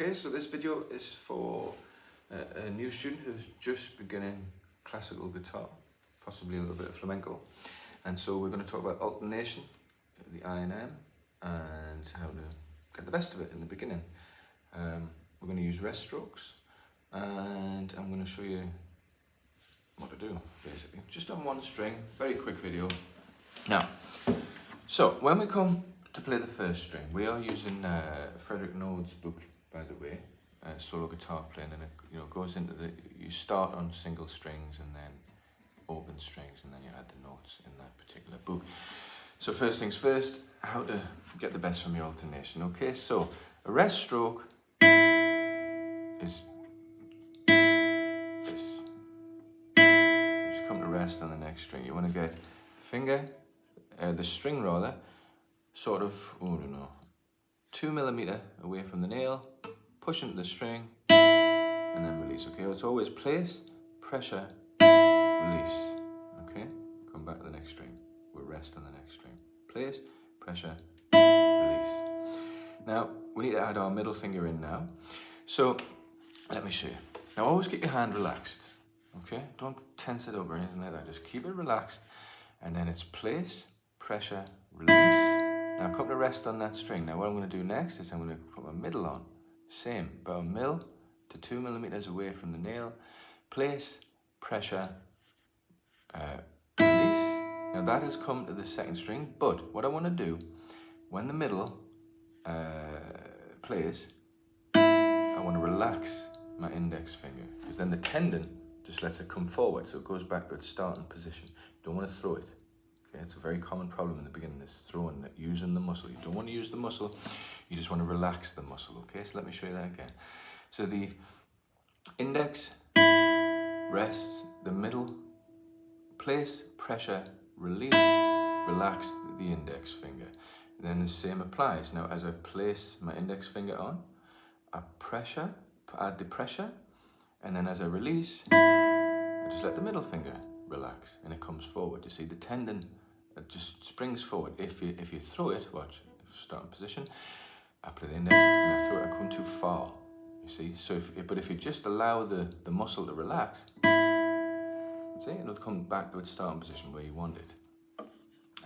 Okay, so this video is for a new student who's just beginning classical guitar, possibly a little bit of flamenco. And so we're going to talk about alternation, the I and M, and how to get the best of it in the beginning. We're going to use rest strokes, and I'm going to show you what to do, basically. Just on one string, very quick video. Now, so when we come to play the first string, we are using Frederick Node's book, by the way, solo guitar playing, and it goes into you start on single strings and then open strings, and then you add the notes in that particular book. So first things first, how to get the best from your alternation. Okay, so a rest stroke is this. Just come to rest on the next string. You want to get the string rather, sort of, 2 millimeter away from the nail, push into the string, and then release. Okay, it's always place, pressure, release. Okay, come back to the next string. We'll rest on the next string. Place, pressure, release. Now, we need to add our middle finger in now. So, let me show you. Now, always keep your hand relaxed. Okay, don't tense it up or anything like that. Just keep it relaxed, and then it's place, pressure, release. Now come to rest on that string. Now what I'm going to do next is I'm going to put my middle on. Same, about 1 mil to 2 millimeters away from the nail. Place, pressure, release. Now that has come to the second string, but what I want to do, when the middle plays, I want to relax my index finger, because then the tendon just lets it come forward, so it goes back to its starting position. You don't want to throw it. Okay, it's a very common problem in the beginning, is throwing, using the muscle. You don't want to use the muscle, you just want to relax the muscle. Okay, so let me show you that again. So the index rests, the middle, place, pressure, release, relax the index finger. And then the same applies. Now as I place my index finger on, I add the pressure, and then as I release, I just let the middle finger relax, and it comes forward. You see, the tendon, it just springs forward. If you throw it, watch, starting position, I play the index, and I throw it, I come too far. You see, so if you just allow the muscle to relax, see, it'll come back to its starting position where you want it.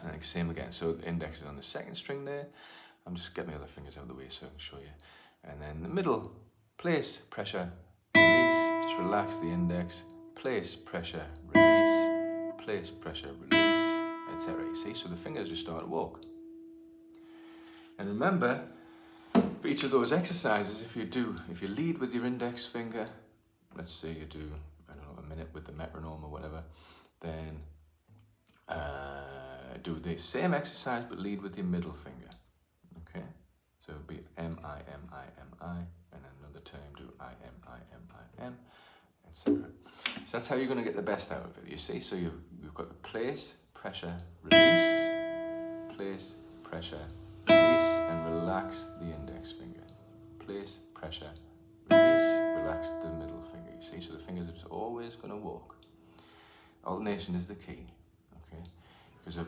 And then same again. So the index is on the second string there. I'm just getting my other fingers out of the way so I can show you. And then the middle, place, pressure, release. Just relax the index. Place, pressure, release. Place, pressure, release, etc. You see, so the fingers just start to walk. And remember, for each of those exercises, if you lead with your index finger, let's say you do, a minute with the metronome or whatever, then do the same exercise but lead with your middle finger. Okay, so it'll be M, I, M, I, M, I, and then another time do I, M, I, M, I, M, etc. So that's how you're going to get the best out of it, you see. So you've got the place, pressure, release, place, pressure, release, and relax the index finger. Place, pressure, release, relax the middle finger, you see. So the fingers are always going to walk. Alternation is the key, okay? Because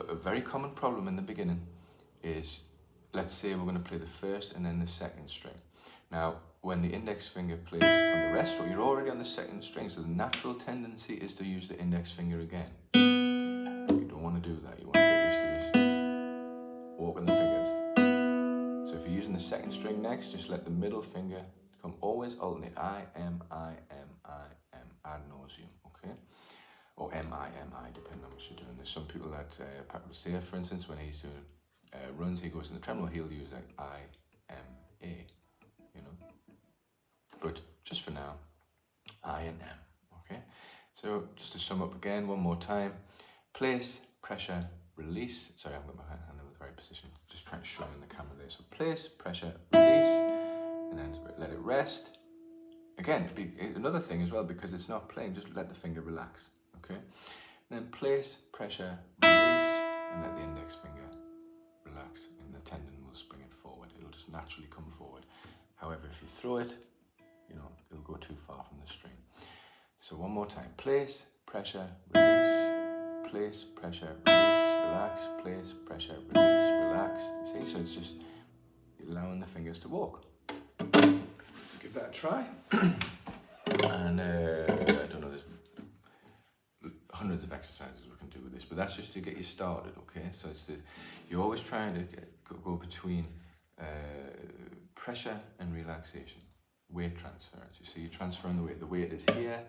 a very common problem in the beginning is, let's say we're going to play the first and then the second string. Now, when the index finger plays on the rest stroke, you're already on the second string, so the natural tendency is to use the index finger again. You don't want to do that. You want to get used to this walking the fingers. So if you're using the second string next, just let the middle finger come, always alternate. I, M, I, M, I, M, ad nauseum, okay? Or M, I, depending on what you're doing. There's some people that, say, for instance, when he's doing runs, he goes in the tremolo, he'll use like I, M, A. But just for now, I and M, okay? So just to sum up again, one more time. Place, pressure, release. Sorry, I haven't got my hand in the right position. Just trying to show in the camera there. So place, pressure, release, and then let it rest. Again, another thing as well, because it's not playing, just let the finger relax, okay? And then place, pressure, release, and let the index finger relax, and the tendon will spring it forward. It'll just naturally come forward. However, if you throw it, it'll go too far from the string. So one more time. Place, pressure, release. Place, pressure, release, relax. Place, pressure, release, relax. You see, so it's just allowing the fingers to walk. give that a try. And I don't know, there's hundreds of exercises we can do with this, but that's just to get you started, okay? So it's you're always trying to go between pressure and relaxation, weight transfer. So you're transferring the weight is here,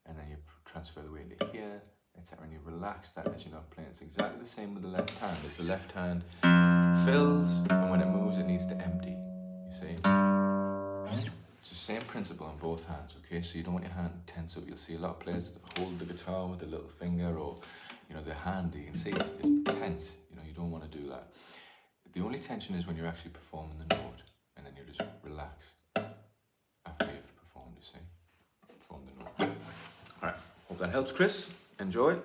and then you transfer the weight to here, etc. And you relax that as you're not playing. It's exactly the same with the left hand. As the left hand fills, and when it moves, it needs to empty. You see? It's the same principle on both hands, okay? So you don't want your hand tense up. You'll see a lot of players that hold the guitar with a little finger, or their hand. You can see it's tense. You don't want to do that. The only tension is when you're actually performing the note, and then you just relax after you've performed. You see, perform the note. All right. Hope that helps, Chris. Enjoy.